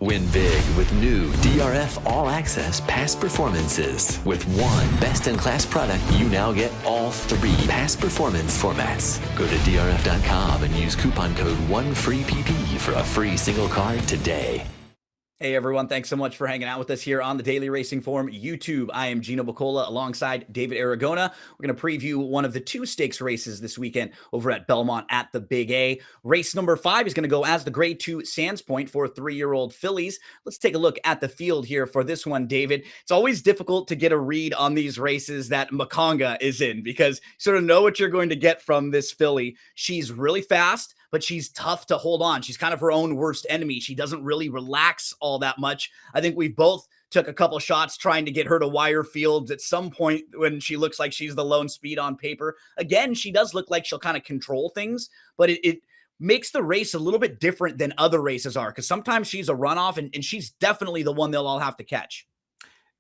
Win big with new DRF All Access past performances. With one best-in-class product, you now get all three past performance formats. Go to DRF.com and use coupon code ONEFREEPP for a free single card today. Hey everyone, thanks so much for hanging out with us here on the Daily Racing Form YouTube. I am Gino Buccola alongside David Aragona. We're going to preview one of the two stakes races this weekend over at Belmont at the Big A. Race number 5 is going to go as the Grade 2 Sands Point for 3-year-old fillies. Let's take a look at the field here for this one, David. It's always difficult to get a read on these races that Makonga is in because you sort of know what you're going to get from this filly. She's really fast, but she's tough to hold on. She's kind of her own worst enemy. She doesn't really relax all that much. I think we've both took a couple shots trying to get her to wire fields at some point when she looks like she's the lone speed on paper. Again, she does look like she'll kind of control things, but it makes the race a little bit different than other races are because sometimes she's a runoff and she's definitely the one they'll all have to catch.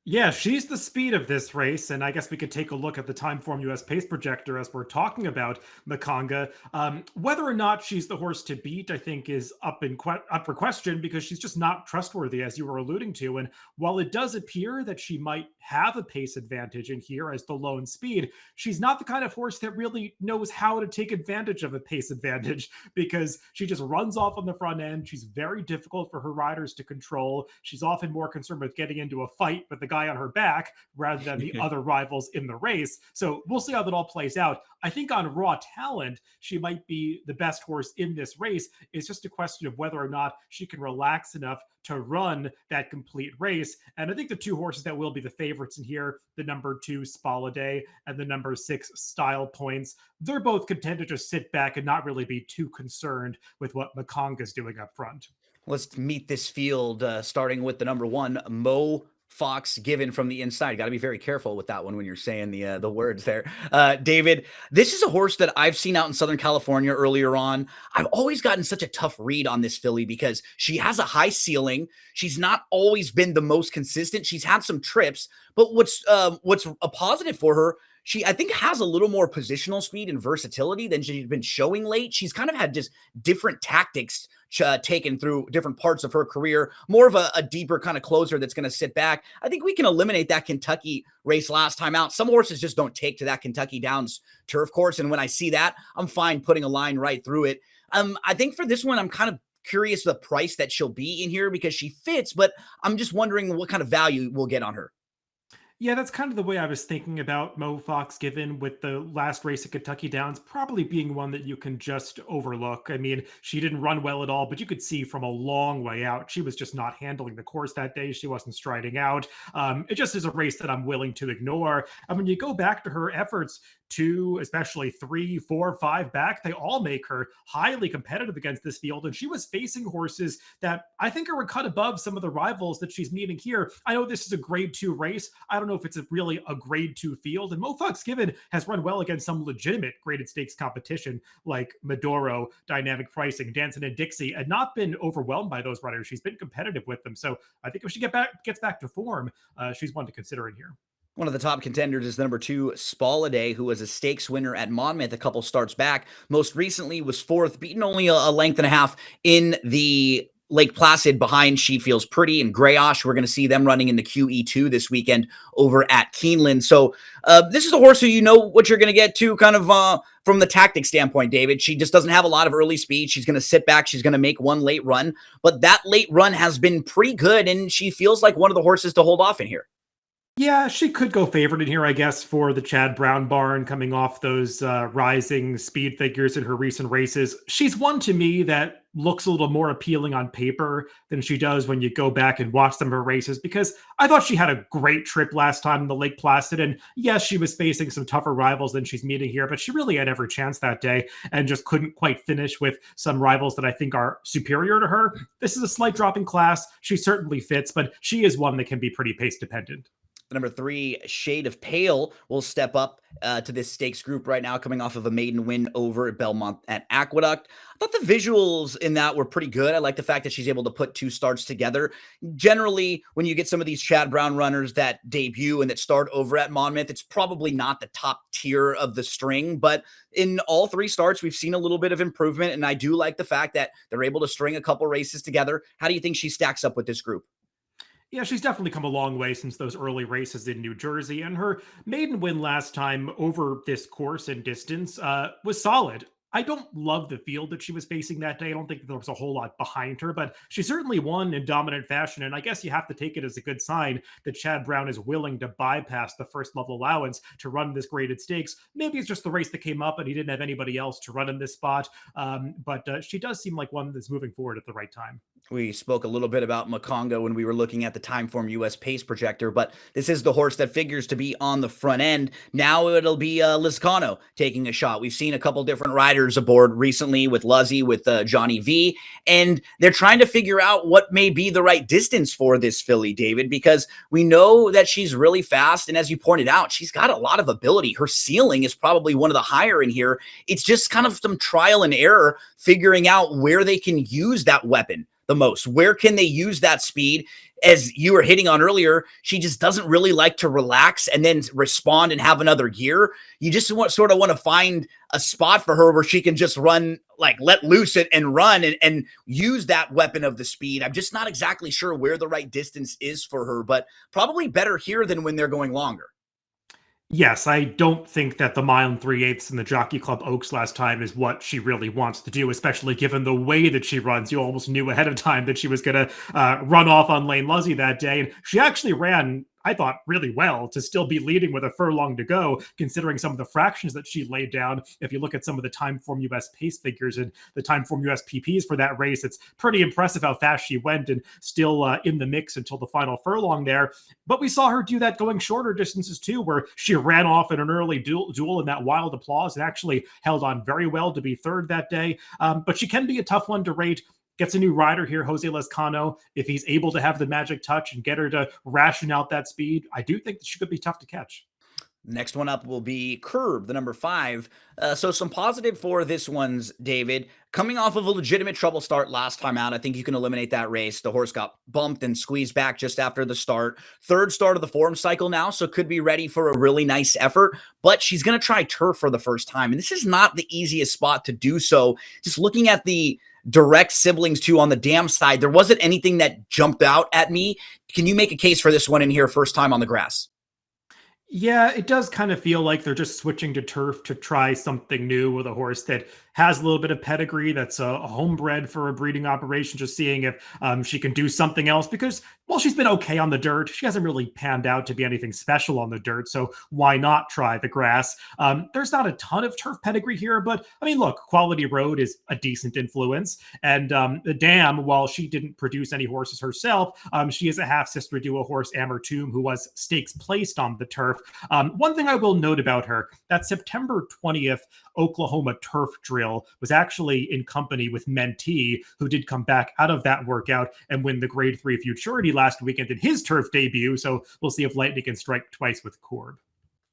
Yeah, she's the speed of this race, and I guess we could take a look at the Timeform US Pace Projector as we're talking about Makonga. Whether or not she's the horse to beat, I think, is up for question because she's just not trustworthy, as you were alluding to. And while it does appear that she might have a pace advantage in here as the lone speed, she's not the kind of horse that really knows how to take advantage of a pace advantage because she just runs off on the front end. She's very difficult for her riders to control. She's often more concerned with getting into a fight with the guy on her back rather than the other rivals in the race. So we'll see how that all plays out. I think on raw talent, she might be the best horse in this race. It's just a question of whether or not she can relax enough to run that complete race. And I think the two horses that will be the favorites in here, the number 2 Spaladay and the number 6 Style Points, they're both content to just sit back and not really be too concerned with what Makonga's doing up front. Let's meet this field starting with the number 1, Mo Fox Given from the inside. Got to be very careful with that one when you're saying the words there. David, this is a horse that I've seen out in Southern California earlier on. I've always gotten such a tough read on this filly because she has a high ceiling. She's not always been the most consistent. She's had some trips, but what's a positive for her, she, I think, has a little more positional speed and versatility than she's been showing late. She's kind of had just different tactics taken through different parts of her career, more of a deeper kind of closer that's going to sit back. I think we can eliminate that Kentucky race last time out. Some horses just don't take to that Kentucky Downs turf course. And when I see that, I'm fine putting a line right through it. I think for this one, I'm kind of curious the price that she'll be in here because she fits, but I'm just wondering what kind of value we'll get on her. Yeah, that's kind of the way I was thinking about Mo Fox Given with the last race at Kentucky Downs, probably being one that you can just overlook. I mean, she didn't run well at all, but you could see from a long way out, she was just not handling the course that day. She wasn't striding out. It just is a race that I'm willing to ignore. And when you go back to her efforts, 2, especially 3, 4, 5 back, they all make her highly competitive against this field. And she was facing horses that I think are a cut above some of the rivals that she's meeting here. I know this is a grade 2 race. I don't know if it's really a grade 2 field. And Mo Fox Given has run well against some legitimate graded stakes competition like Medoro, Dynamic Pricing, Danson and Dixie, and not been overwhelmed by those riders. She's been competitive with them. So I think if she gets back to form, she's one to consider in here. One of the top contenders is the number 2, Spaladay, who was a stakes winner at Monmouth a couple starts back. Most recently was 4th, beaten only a length and a half in the Lake Placid behind She Feels Pretty and Grayosh. We're going to see them running in the QE2 this weekend over at Keeneland. So this is a horse who you know what you're going to get to kind of from the tactic standpoint, David. She just doesn't have a lot of early speed. She's going to sit back. She's going to make one late run. But that late run has been pretty good, and she feels like one of the horses to hold off in here. Yeah, she could go favorite in here, I guess, for the Chad Brown barn coming off those rising speed figures in her recent races. She's one to me that looks a little more appealing on paper than she does when you go back and watch some of her races, because I thought she had a great trip last time in the Lake Placid. And yes, she was facing some tougher rivals than she's meeting here, but she really had every chance that day and just couldn't quite finish with some rivals that I think are superior to her. This is a slight drop in class. She certainly fits, but she is one that can be pretty pace dependent. The number 3, Shade of Pale, will step up to this stakes group right now, coming off of a maiden win over at Belmont at Aqueduct. I thought the visuals in that were pretty good. I like the fact that she's able to put 2 starts together. Generally, when you get some of these Chad Brown runners that debut and that start over at Monmouth, it's probably not the top tier of the string, but in all 3 starts, we've seen a little bit of improvement, and I do like the fact that they're able to string a couple races together. How do you think she stacks up with this group? Yeah, she's definitely come a long way since those early races in New Jersey, and her maiden win last time over this course and distance was solid. I don't love the field that she was facing that day. I don't think there was a whole lot behind her, but she certainly won in dominant fashion. And I guess you have to take it as a good sign that Chad Brown is willing to bypass the first level allowance to run this graded stakes. Maybe it's just the race that came up and he didn't have anybody else to run in this spot. But she does seem like one that's moving forward at the right time. We spoke a little bit about Makonga when we were looking at the Timeform US pace projector, but this is the horse that figures to be on the front end. Now it'll be Lizcano taking a shot. We've seen a couple different riders aboard recently with Luzzy, with Johnny V, and they're trying to figure out what may be the right distance for this filly, David, because we know that she's really fast, and as you pointed out, she's got a lot of ability. Her ceiling is probably one of the higher in here. It's just kind of some trial and error figuring out where they can use that weapon the most. Where can they use that speed? As you were hitting on earlier, she just doesn't really like to relax and then respond and have another gear. You just sort of want to find a spot for her where she can just run, like let loose it and run and use that weapon of the speed. I'm just not exactly sure where the right distance is for her, but probably better here than when they're going longer. Yes, I don't think that the mile and 3/8 in the Jockey Club Oaks last time is what she really wants to do, especially given the way that she runs. You almost knew ahead of time that she was going to run off on Lane Luzzy that day. And she actually ran, I thought, really well to still be leading with a furlong to go, considering some of the fractions that she laid down. If you look at some of the Timeform US pace figures and the Timeform US PPs for that race, it's pretty impressive how fast she went and still in the mix until the final furlong there. But we saw her do that going shorter distances too, where she ran off in an early duel in that wild applause and actually held on very well to be third that day. But she can be a tough one to rate. Gets a new rider here, Jose Lezcano. If he's able to have the magic touch and get her to ration out that speed, I do think that she could be tough to catch. Next one up will be Curb, the number 5. So some positive for this one's, David. Coming off of a legitimate trouble start last time out, I think you can eliminate that race. The horse got bumped and squeezed back just after the start. Third start of the form cycle now, so could be ready for a really nice effort. But she's going to try turf for the first time, and this is not the easiest spot to do so. Just looking at the direct siblings too on the dam side, there wasn't anything that jumped out at me. Can you make a case for this one in here first time on the grass? Yeah, it does kind of feel like they're just switching to turf to try something new with a horse that has a little bit of pedigree, that's a homebred for a breeding operation, just seeing if she can do something else. Because, well, she's been okay on the dirt. She hasn't really panned out to be anything special on the dirt, so why not try the grass? There's not a ton of turf pedigree here, but, I mean, look, Quality Road is a decent influence, and the Dam, while she didn't produce any horses herself, she is a half-sister to a horse, Amertum, who was stakes placed on the turf. One thing I will note about her, that September 20th Oklahoma turf drill was actually in company with Mentee, who did come back out of that workout and win the Grade 3 Futurity last weekend in his turf debut. So we'll see if Lightning can strike twice with Corb.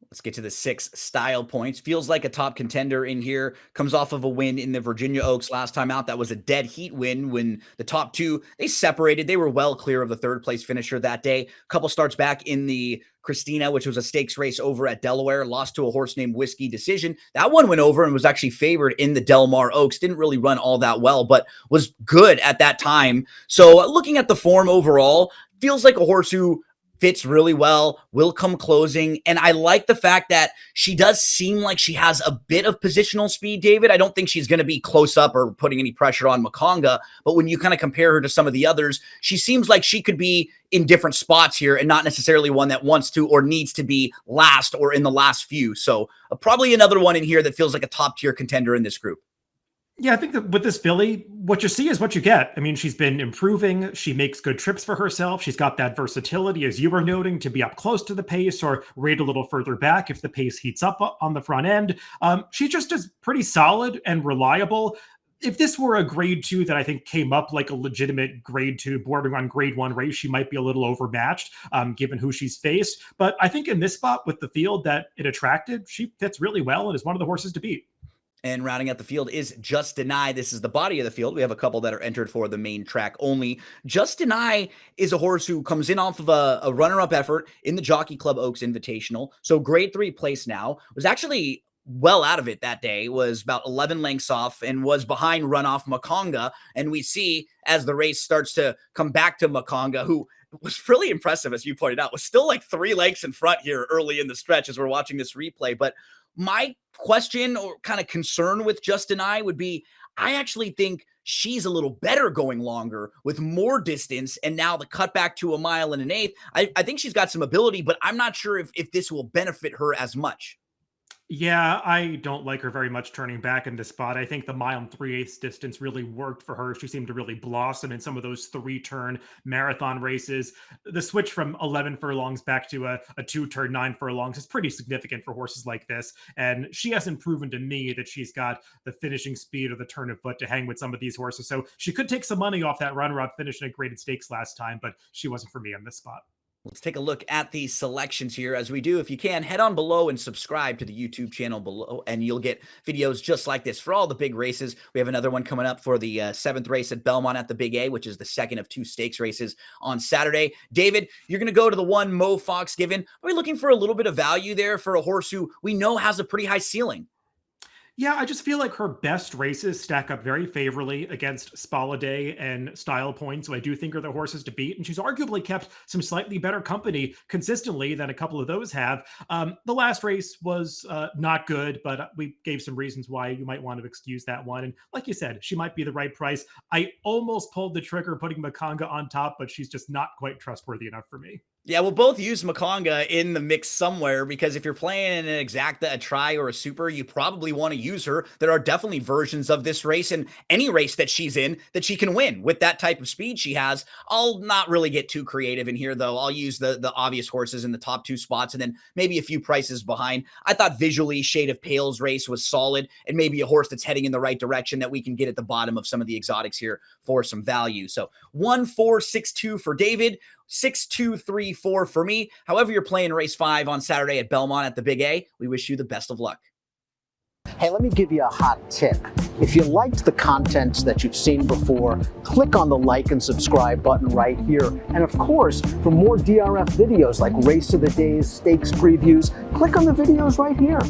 Let's get to the 6 style points. Feels like a top contender in here. Comes off of a win in the Virginia Oaks last time out. That was a dead heat win when the top 2, they separated. They were well clear of the third place finisher that day. A couple starts back in the Christina, which was a stakes race over at Delaware, lost to a horse named Whiskey Decision. That one went over and was actually favored in the Del Mar Oaks. Didn't really run all that well, but was good at that time. So looking at the form overall, feels like a horse who fits really well, will come closing. And I like the fact that she does seem like she has a bit of positional speed, David. I don't think she's going to be close up or putting any pressure on Makonga, but when you kind of compare her to some of the others, she seems like she could be in different spots here and not necessarily one that wants to or needs to be last or in the last few. So probably another one in here that feels like a top tier contender in this group. Yeah, I think that with this filly, what you see is what you get. I mean, she's been improving. She makes good trips for herself. She's got that versatility, as you were noting, to be up close to the pace or rate a little further back if the pace heats up on the front end. She just is pretty solid and reliable. if this were a grade 2 that I think came up like a legitimate grade 2, bordering on grade 1 race, she might be a little overmatched given who she's faced. But I think in this spot with the field that it attracted, she fits really well and is one of the horses to beat. And rounding out the field is Just Deny. This is the body of the field. We have a couple that are entered for the main track only. Just Deny is a horse who comes in off of a runner-up effort in the Jockey Club Oaks Invitational. So grade 3 place now. Was actually well out of it that day, was about 11 lengths off and was behind runoff Makonga. And we see as the race starts to come back to Makonga, who was really impressive, as you pointed out, was still like 3 lengths in front here early in the stretch as we're watching this replay. But my question or kind of concern with Just Deny would be, I actually think she's a little better going longer with more distance. And now the cutback to 1 1/8. I think she's got some ability, but I'm not sure if this will benefit her as much. Yeah, I don't like her very much turning back in this spot. I think the 1 3/8 distance really worked for her. She seemed to really blossom in some of those 3-turn marathon races. The switch from 11 furlongs back to a 2-turn 9 furlongs is pretty significant for horses like this. And she hasn't proven to me that she's got the finishing speed or the turn of foot to hang with some of these horses. So she could take some money off that runner-up finish in a graded stakes last time, but she wasn't for me on this spot. Let's take a look at the selections here. As we do, if you can, head on below and subscribe to the YouTube channel below, and you'll get videos just like this for all the big races. We have another one coming up for the 7th race at Belmont at the Big A, which is the second of 2 stakes races on Saturday. David, you're going to go to the 1 Mo Fox Given. Are we looking for a little bit of value there for a horse who we know has a pretty high ceiling? Yeah, I just feel like her best races stack up very favorably against Spaladay and Style Points, who I do think are the horses to beat. And she's arguably kept some slightly better company consistently than a couple of those have. The last race was not good, but we gave some reasons why you might want to excuse that one. And like you said, she might be the right price. I almost pulled the trigger putting Makonga on top, but she's just not quite trustworthy enough for me. Yeah, we'll both use Makonga in the mix somewhere, because if you're playing in an exacta, a try, or a super, you probably want to use her. There are definitely versions of this race and any race that she's in that she can win with that type of speed she has. I'll not really get too creative in here, though. I'll use the obvious horses in the top 2 spots and then maybe a few prices behind. I thought visually Shade of Pale's race was solid, and maybe a horse that's heading in the right direction that we can get at the bottom of some of the exotics here for some value. So 1, 4, 6, 2 for David. 6, 2, 3, 4 for me. However you're playing race 5 on Saturday at Belmont at the Big A, we wish you the best of luck. Hey, let me give you a hot tip. If you liked the content that you've seen before, click on the like and subscribe button right here. And of course, for more DRF videos like Race of the Days, stakes previews, click on the videos right here.